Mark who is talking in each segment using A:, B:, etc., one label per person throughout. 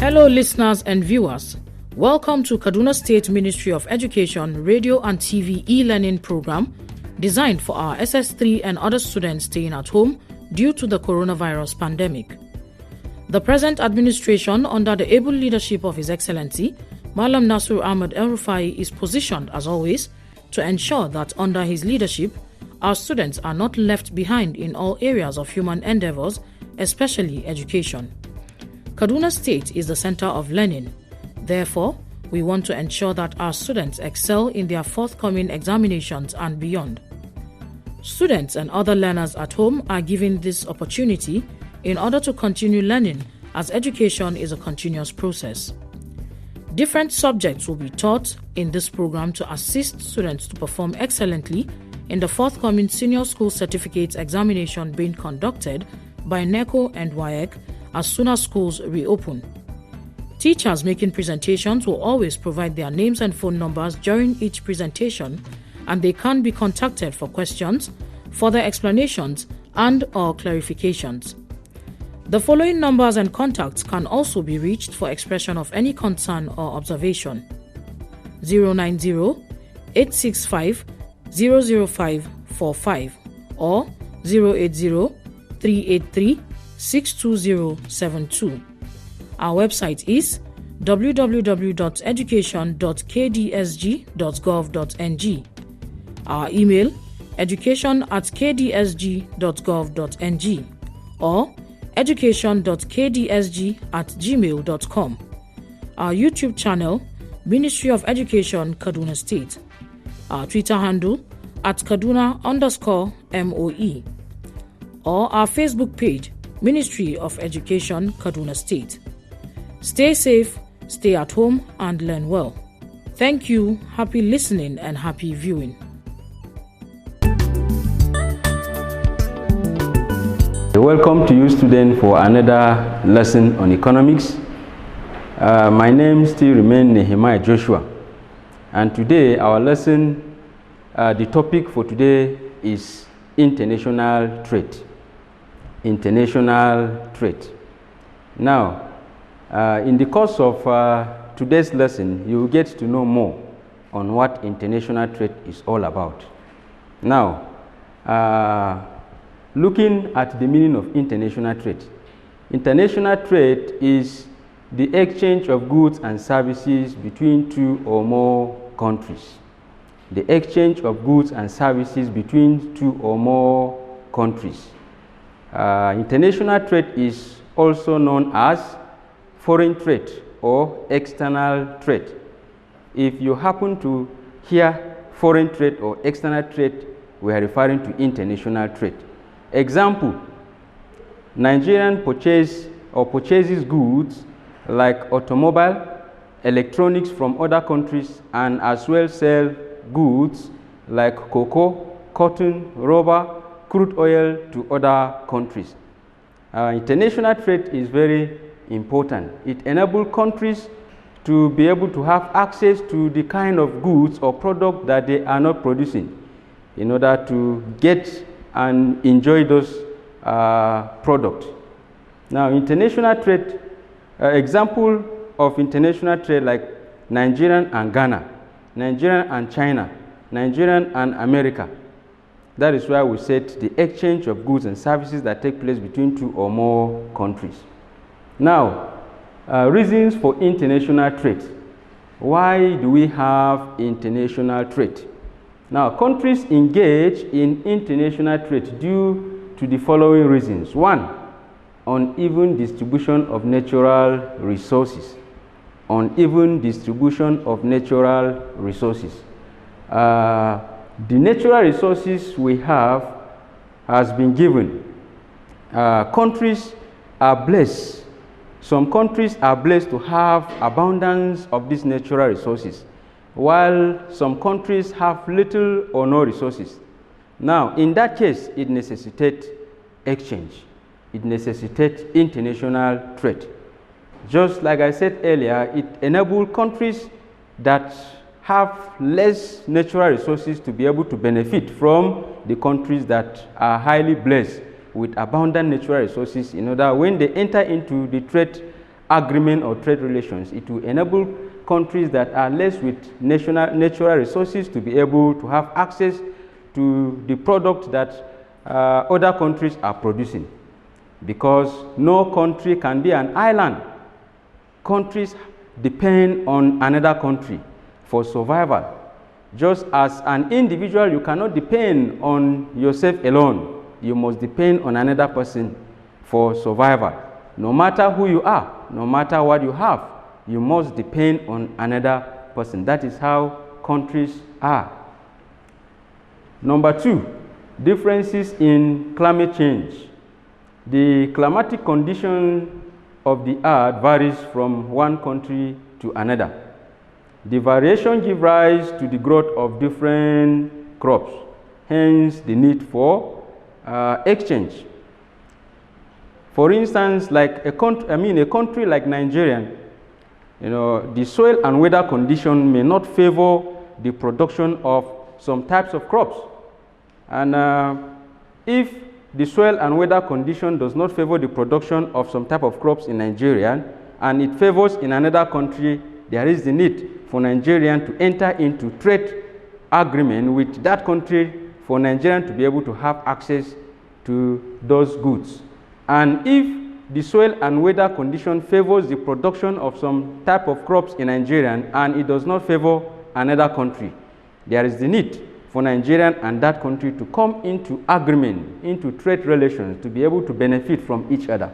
A: Hello listeners and viewers, welcome to Kaduna State Ministry of Education Radio and TV e-learning program designed for our SS3 and other students staying at home due to the coronavirus pandemic. The present administration under the able leadership of His Excellency, Malam Nasir Ahmed El-Rufai, is positioned as always to ensure that under his leadership, our students are not left behind in all areas of human endeavors, especially education. Kaduna State is the center of learning. Therefore, we want to ensure that our students excel in their forthcoming examinations and beyond. Students and other learners at home are given this opportunity in order to continue learning, as education is a continuous process. Different subjects will be taught in this program to assist students to perform excellently in the forthcoming Senior School Certificate examination being conducted by NECO and WAEC as soon as schools reopen. Teachers making presentations will always provide their names and phone numbers during each presentation, and they can be contacted for questions, further explanations, and/or clarifications. The following numbers and contacts can also be reached for expression of any concern or observation: 090-865-00545 or 080-383-62072. Our website is www.education.kdsg.gov.ng. Our email education@kdsg.gov.ng or education.kdsg@gmail.com. Our YouTube channel, Ministry of Education, Kaduna State. Our Twitter handle @Kaduna_MOE. Or our Facebook page, Ministry of Education, Kaduna State. Stay safe, stay at home, and learn well. Thank you, happy listening, and happy viewing.
B: Welcome to you, students, for another lesson on economics. My name still remains Nehemiah Joshua, and today our lesson, the topic for today is international trade. International trade. Now, in the course of today's lesson, you will get to know more on what international trade is all about. Now, looking at the meaning of international trade. International trade is the exchange of goods and services between two or more countries. The exchange of goods and services between two or more countries. International trade is also known as foreign trade or external trade. If you happen to hear foreign trade or external trade, we are referring to international trade. Example, Nigerian purchases goods like automobile, electronics from other countries, and as well sell goods like cocoa, cotton, rubber, crude oil to other countries. International trade is very important. It enables countries to be able to have access to the kind of goods or product that they are not producing in order to get and enjoy those products. Now, international trade, example of international trade like Nigerian and Ghana, Nigerian and China, Nigerian and America. That is why we said the exchange of goods and services that take place between two or more countries. Now, reasons for international trade. Why do we have international trade? Now, countries engage in international trade due to the following reasons. One, uneven distribution of natural resources. Uneven distribution of natural resources. The natural resources we have has been given. Countries are blessed Some countries are blessed to have abundance of these natural resources, while some countries have little or no resources. Now, in that case, it necessitates exchange. It necessitates international trade. Just like I said earlier, it enables countries that have less natural resources to be able to benefit from the countries that are highly blessed with abundant natural resources, in order when they enter into the trade agreement or trade relations, it will enable countries that are less with natural resources to be able to have access to the product that other countries are producing. Because no country can be an island. Countries depend on another country for survival. Just as an individual, you cannot depend on yourself alone. You must depend on another person for survival. No matter who you are, no matter what you have, you must depend on another person. That is how countries are. Number 2, differences in climate change. The climatic condition of the earth varies from one country to another. The variation gives rise to the growth of different crops, hence the need for exchange. For instance, like a country like Nigeria, the soil and weather condition may not favor the production of some types of crops. And if the soil and weather condition does not favor the production of some type of crops in Nigeria, and it favors in another country, there is the need for Nigerian to enter into trade agreement with that country for Nigerian to be able to have access to those goods. And if the soil and weather condition favors the production of some type of crops in Nigeria and it does not favor another country, there is the need for Nigerian and that country to come into agreement, into trade relations, to be able to benefit from each other.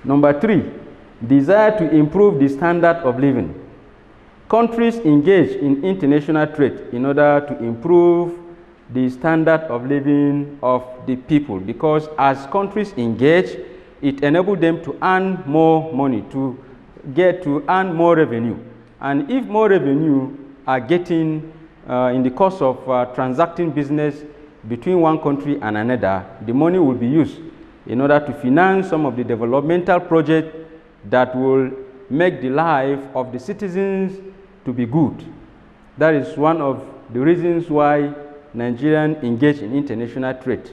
B: Number 3, desire to improve the standard of living. Countries engage in international trade in order to improve the standard of living of the people, because as countries engage, it enables them to earn more money, to earn more revenue. And if more revenue are getting in the course of transacting business between one country and another, the money will be used in order to finance some of the developmental projects that will make the life of the citizens to be good. That is one of the reasons why Nigerians engage in international trade,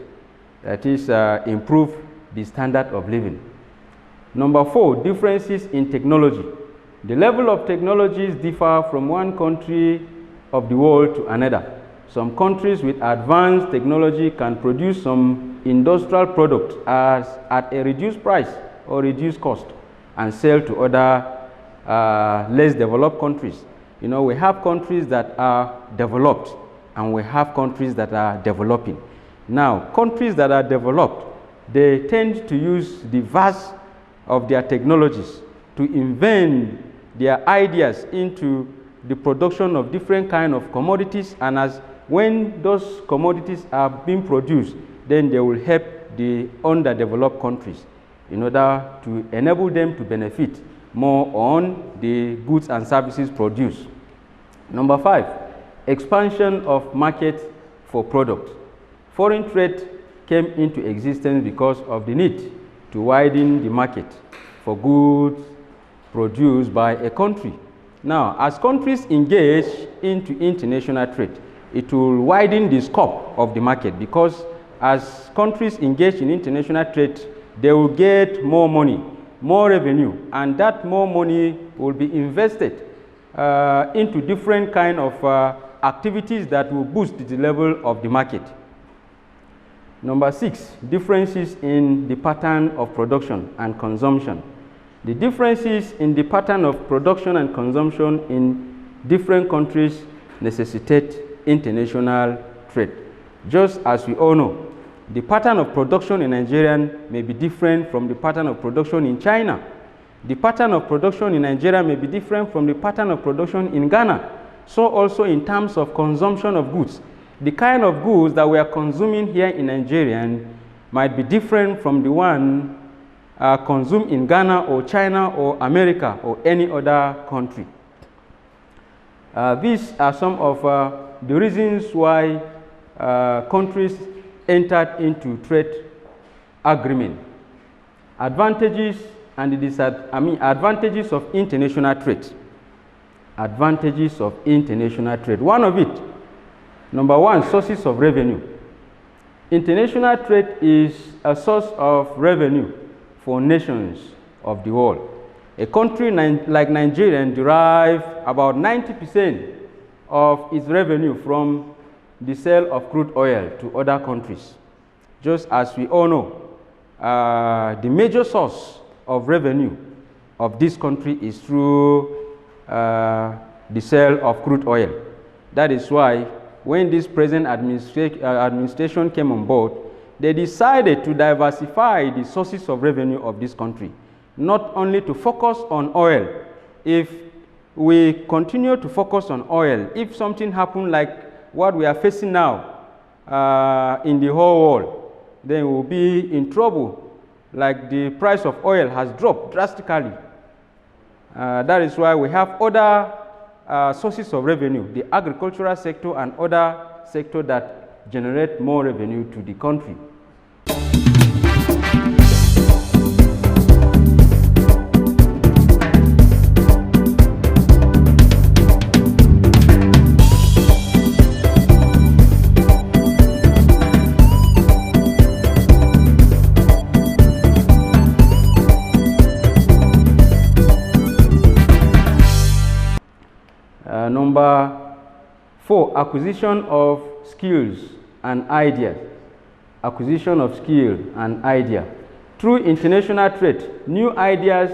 B: that is, improve the standard of living. Number 4, differences in technology. The level of technologies differ from one country of the world to another. Some countries with advanced technology can produce some industrial products at a reduced price or reduced cost and sell to other less developed countries. We have countries that are developed and we have countries that are developing. Now, countries that are developed, they tend to use the vast of their technologies to invent their ideas into the production of different kinds of commodities, and as when those commodities are being produced, then they will help the underdeveloped countries in order to enable them to benefit more on the goods and services produced. Number 5, expansion of market for products. Foreign trade came into existence because of the need to widen the market for goods produced by a country. Now, as countries engage into international trade, it will widen the scope of the market, because as countries engage in international trade, they will get more money, more revenue, and that more money will be invested into different kind of activities that will boost the level of the market. Number 6, differences in the pattern of production and consumption. The differences in the pattern of production and consumption in different countries necessitate international trade. Just as we all know, the pattern of production in Nigeria may be different from the pattern of production in China. The pattern of production in Nigeria may be different from the pattern of production in Ghana. So also in terms of consumption of goods, the kind of goods that we are consuming here in Nigeria might be different from the one consumed in Ghana or China or America or any other country. These are some of the reasons why countries entered into trade agreement. Advantages and advantages of international trade. Advantages of international trade. One of it, number one, sources of revenue. International trade is a source of revenue for nations of the world. A country like Nigeria derives about 90% of its revenue from the sale of crude oil to other countries. Just as we all know, the major source of revenue of this country is through the sale of crude oil. That is why when this present administration came on board, they decided to diversify the sources of revenue of this country, not only to focus on oil. If we continue to focus on oil, if something happened like what we are facing now in the whole world, then we'll be in trouble, like the price of oil has dropped drastically. That is why we have other sources of revenue, the agricultural sector and other sectors that generate more revenue to the country. Number 4, acquisition of skills and ideas. Acquisition of skill and idea. Through international trade, new ideas,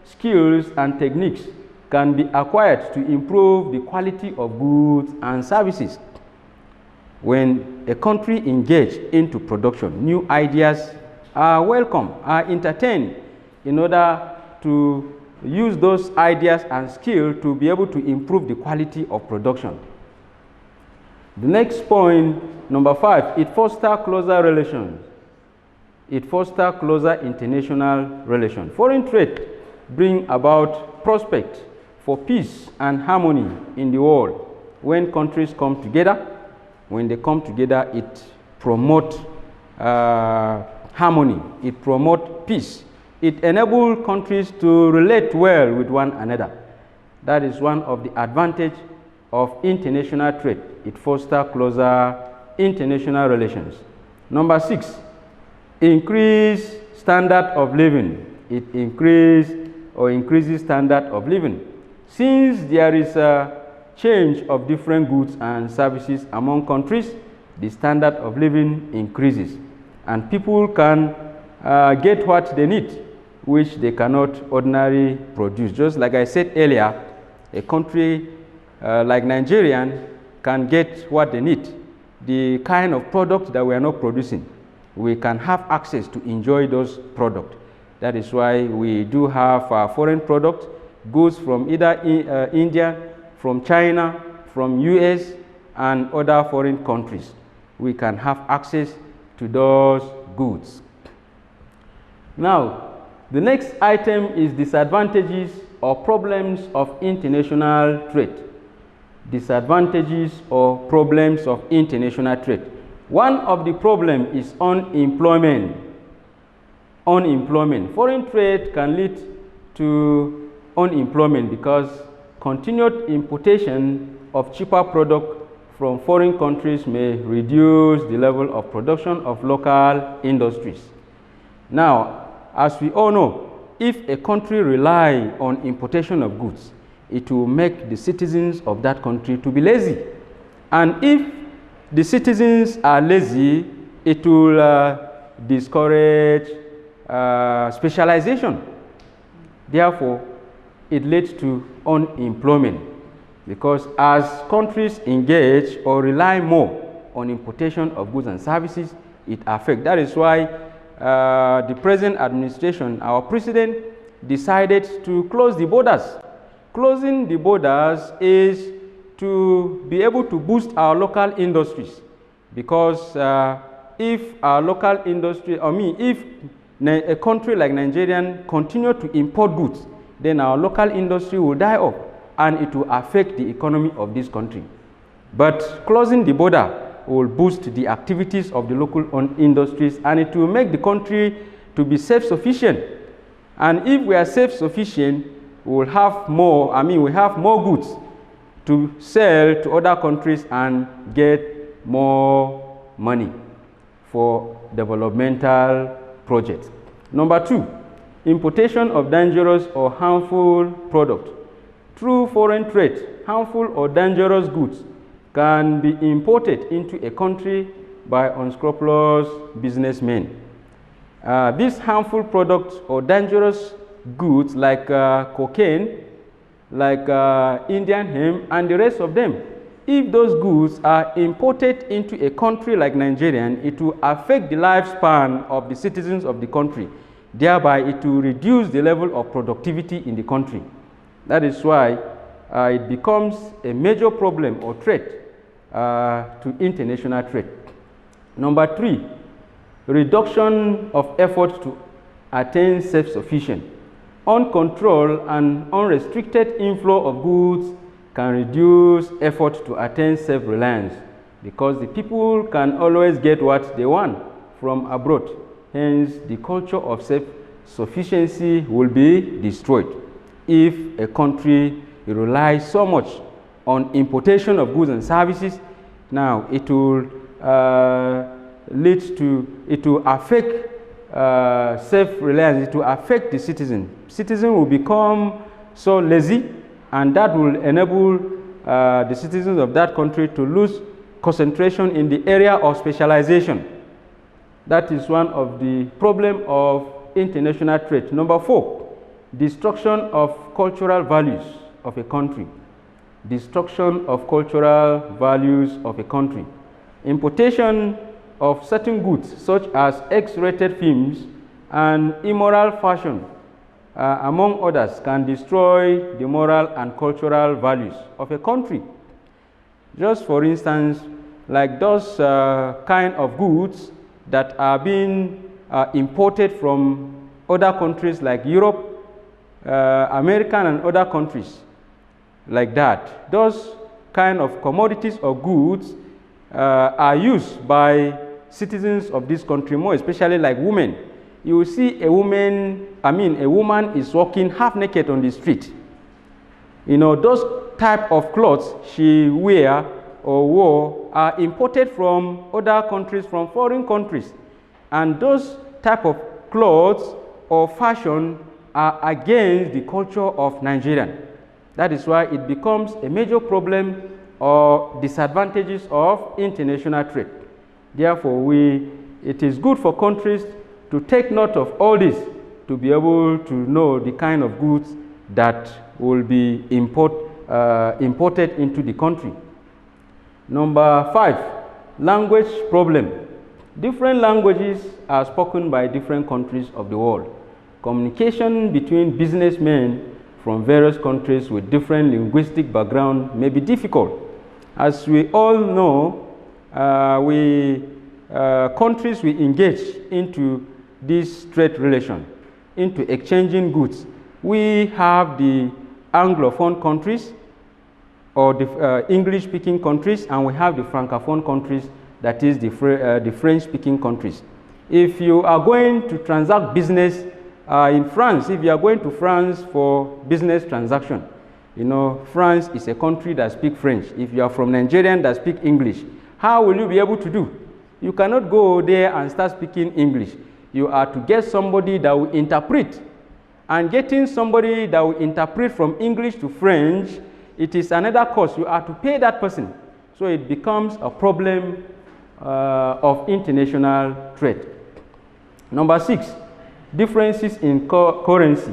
B: skills, and techniques can be acquired to improve the quality of goods and services. When a country engages into production, new ideas are welcome, are entertained in order to use those ideas and skills to be able to improve the quality of production. The next point, number 5, it fosters closer relations. It fosters closer international relations. Foreign trade brings about prospect for peace and harmony in the world. When countries come together, when they come together, it promotes harmony, it promotes peace. It enables countries to relate well with one another. That is one of the advantages of international trade. It fosters closer international relations. Number 6, increase standard of living. It increases standard of living. Since there is a change of different goods and services among countries, the standard of living increases, and people can get what they need, which they cannot ordinarily produce. Just like I said earlier, a country like Nigeria can get what they need, the kind of product that we are not producing. We can have access to enjoy those products. That is why we do have foreign products, goods from either India, from China, from US, and other foreign countries. We can have access to those goods. Now, the next item is disadvantages or problems of international trade. Disadvantages or problems of international trade. One of the problems is unemployment. Unemployment. Foreign trade can lead to unemployment because continued importation of cheaper products from foreign countries may reduce the level of production of local industries. Now, as we all know, if a country relies on importation of goods, it will make the citizens of that country to be lazy. And if the citizens are lazy, it will discourage specialization. Therefore, it leads to unemployment, because as countries engage or rely more on importation of goods and services, it affects. That is why the present administration, our president, decided to close the borders. Closing the borders is to be able to boost our local industries, because if our local industry, if a country like Nigeria continue to import goods, then our local industry will die off and it will affect the economy of this country. But closing the border will boost the activities of the local industries, and it will make the country to be self-sufficient. And if we are self-sufficient, we will have more, we have more goods to sell to other countries and get more money for developmental projects. Number 2, importation of dangerous or harmful products. Through foreign trade, harmful or dangerous goods can be imported into a country by unscrupulous businessmen. These harmful products or dangerous goods like cocaine, like Indian hemp, and the rest of them, if those goods are imported into a country like Nigeria, it will affect the lifespan of the citizens of the country. Thereby, it will reduce the level of productivity in the country. That is why it becomes a major problem or threat to international trade. Number 3, reduction of effort to attain self-sufficiency. Uncontrolled and unrestricted inflow of goods can reduce effort to attain self-reliance because the people can always get what they want from abroad. Hence, the culture of self-sufficiency will be destroyed if a country relies so much on importation of goods and services. Now, it will it will affect self-reliance, it will affect the citizen. Citizen will become so lazy, and that will enable the citizens of that country to lose concentration in the area of specialization. That is one of the problems of international trade. Number 4, destruction of cultural values of a country. Destruction of cultural values of a country. Importation of certain goods such as X-rated films and immoral fashion, among others, can destroy the moral and cultural values of a country. Just for instance, like those kind of goods that are being imported from other countries like Europe, American and other countries like that. Those kind of commodities or goods are used by citizens of this country, more especially like women. You will see a woman is walking half naked on the street. You know, those type of clothes she wear or wore are imported from other countries, from foreign countries. And those type of clothes or fashion are against the culture of Nigerian. That is why it becomes a major problem or disadvantages of international trade. Therefore, it is good for countries to take note of all this, to be able to know the kind of goods that will be imported into the country. Number 5, language problem. Different languages are spoken by different countries of the world. Communication between businessmen from various countries with different linguistic background may be difficult. As we all know, countries we engage into this trade relation, into exchanging goods. We have the Anglophone countries, or the English-speaking countries, and we have the Francophone countries, that is the French-speaking countries. If you are going to transact business in France, if you are going to France for business transaction, you know, France is a country that speaks French. If you are from Nigeria that speak English, how will you be able to do? You cannot go there and start speaking English. You are to get somebody that will interpret. And getting somebody that will interpret from English to French, it is another cost. You are to pay that person. So it becomes a problem of international trade. Number 6, differences in currency.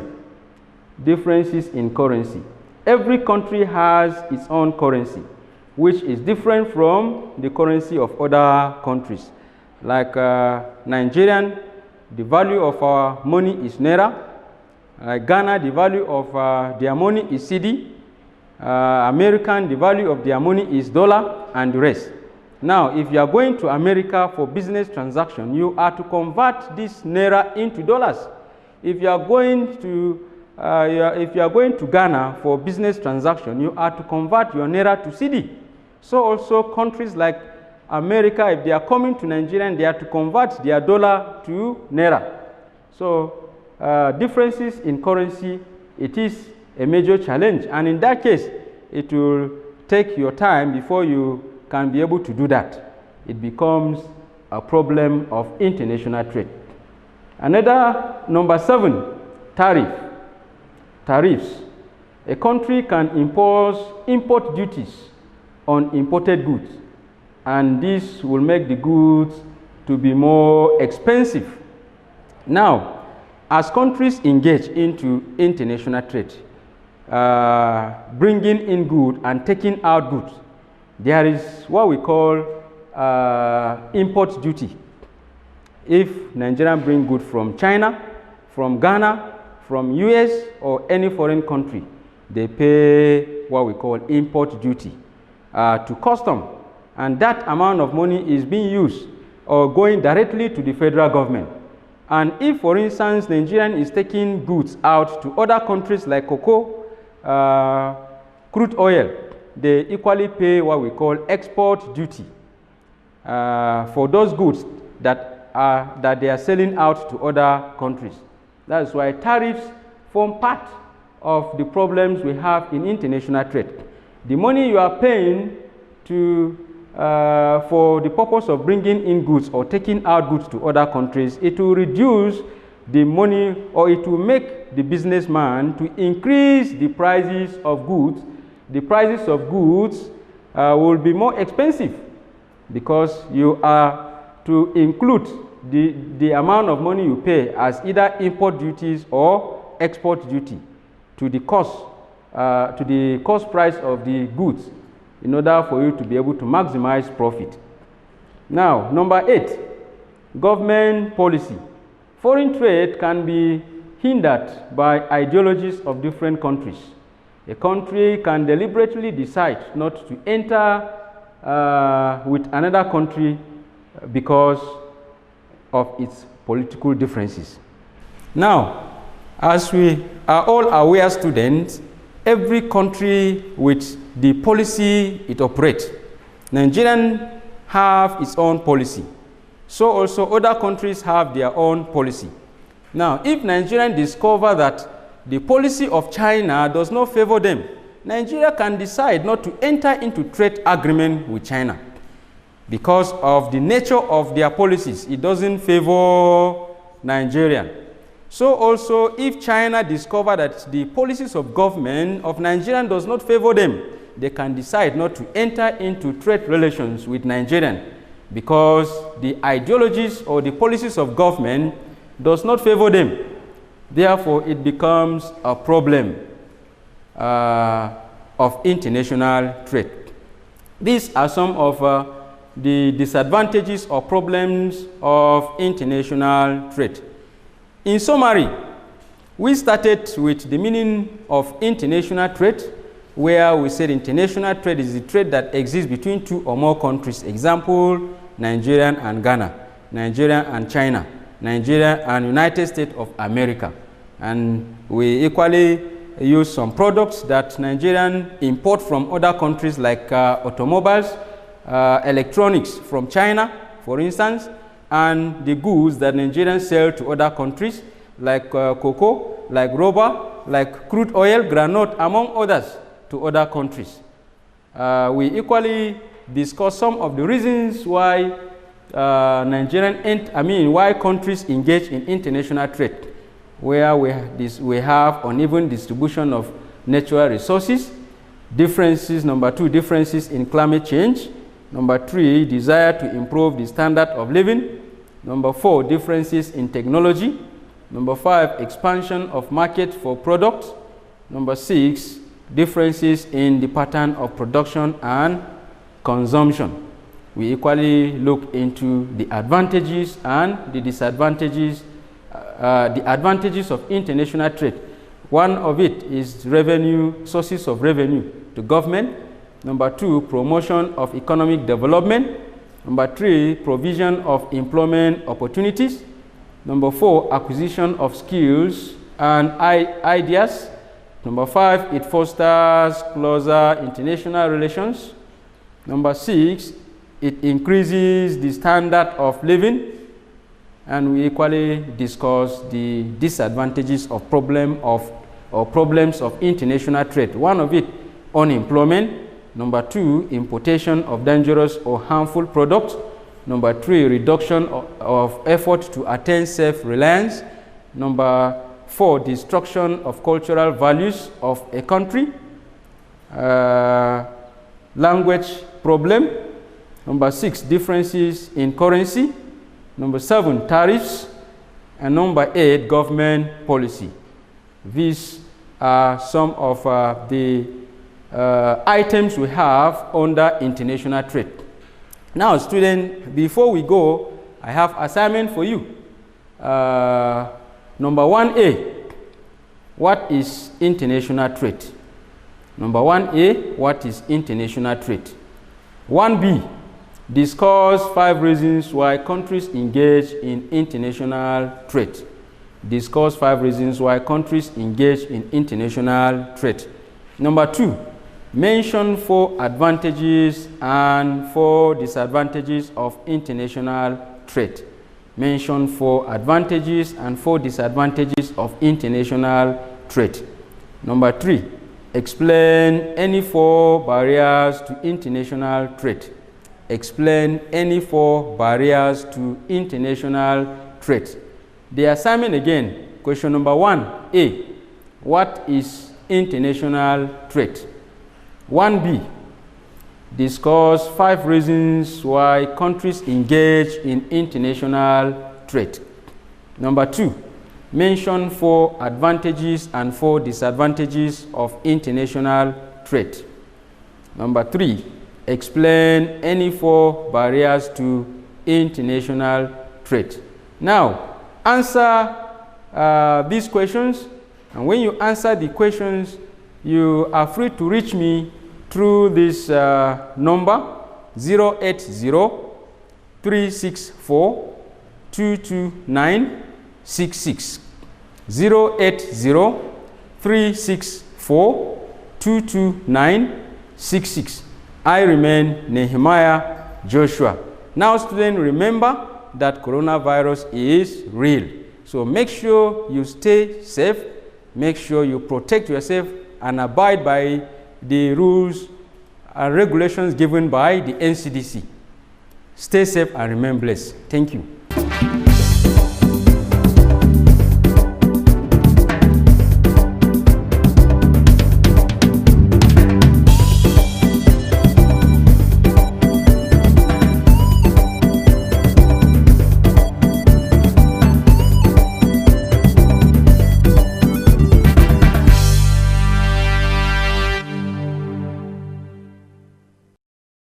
B: Differences in currency. Every country has its own currency, which is different from the currency of other countries. Like Nigerian, the value of our money is Naira. Ghana, the value of their money is Cedi. American, the value of their money is dollar, and the rest. Now, if you are going to America for business transaction, you are to convert this naira into dollars. If you are going to Ghana for business transaction, you are to convert your naira to cedi. So also countries like America, if they are coming to Nigeria, they are to convert their dollar to naira. So differences in currency, it is a major challenge, and in that case, it will take your time before you can be able to do that. It becomes a problem of international trade. Another, number 7, tariffs. A country can impose import duties on imported goods, and this will make the goods to be more expensive. Now, as countries engage into international trade, bringing in goods and taking out goods, there is what we call import duty. If Nigerians bring goods from China, from Ghana, from US, or any foreign country, they pay what we call import duty to custom, and that amount of money is being used or going directly to the federal government. And if, for instance, Nigerian is taking goods out to other countries like cocoa, crude oil, they equally pay what we call export duty for those goods that they are selling out to other countries. That's why tariffs form part of the problems we have in international trade. The money you are paying for the purpose of bringing in goods or taking out goods to other countries, it will reduce the money, or it will make the businessman to increase the prices of goods. The prices of goods will be more expensive because you are to include the amount of money you pay as either import duties or export duty to the cost price of the goods, in order for you to be able to maximize profit. Now, number 8, government policy. Foreign trade can be hindered by ideologies of different countries. A country can deliberately decide not to enter with another country because of its political differences. Now, as we are all aware, students, every country with the policy it operates. Nigerian have its own policy. So also other countries have their own policy. Now, if Nigerians discover that the policy of China does not favor them, Nigeria can decide not to enter into trade agreement with China because of the nature of their policies. It doesn't favor Nigeria. So also, if China discover that the policies of government of Nigeria does not favor them, they can decide not to enter into trade relations with Nigeria because the ideologies or the policies of government does not favor them. Therefore, it becomes a problem of international trade. These are some of the disadvantages or problems of international trade. In summary, we started with the meaning of international trade, where we said international trade is the trade that exists between two or more countries. Example, Nigeria and Ghana, Nigeria and China, Nigeria and United States of America. And we equally use some products that Nigerians import from other countries like automobiles, electronics from China, for instance, and the goods that Nigerians sell to other countries like cocoa, like rubber, like crude oil, granite, among others, to other countries. We equally discuss some of the reasons why why countries engage in international trade, where we have uneven distribution of natural resources, differences, number 2, differences in climate change, number 3, desire to improve the standard of living, number 4, differences in technology, number 5, expansion of market for products, number 6, differences in the pattern of production and consumption. We equally look into the advantages and the disadvantages, the advantages of international trade. One of it is revenue, sources of revenue to government. Number 2, promotion of economic development. Number 3, provision of employment opportunities. Number 4, acquisition of skills and ideas. Number 5, it fosters closer international relations. Number 6, it increases the standard of living. And we equally discuss the disadvantages of problems of international trade. One of it, unemployment. Number 2, importation of dangerous or harmful products. Number 3, reduction of effort to attain self-reliance. Number 4, destruction of cultural values of a country. Language problem. Number 6, differences in currency. Number 7, tariffs. And number 8, government policy. These are some of the items we have under international trade. Now, students, before we go, I have assignment for you. Number 1A, what is international trade? Number 1A, what is international trade? 1B, discuss 5 reasons why countries engage in international trade. Discuss 5 reasons why countries engage in international trade. Number 2, mention 4 advantages and 4 disadvantages of international trade. Mention 4 advantages and 4 disadvantages of international trade. Number 3, explain any 4 barriers to international trade. Explain any 4 barriers to international trade. The assignment again, question number 1A, what is international trade? 1B, discuss 5 reasons why countries engage in international trade. Number 2, mention 4 advantages and 4 disadvantages of international trade. Number 3, explain any 4 barriers to international trade. Now, answer these questions, and when you answer the questions, you are free to reach me through this number 080-364-22966. 080-364-22966. I remain Nehemiah Joshua. Now, students, remember that coronavirus is real. So make sure you stay safe, make sure you protect yourself, and abide by the rules and regulations given by the NCDC. Stay safe and remain blessed. Thank you.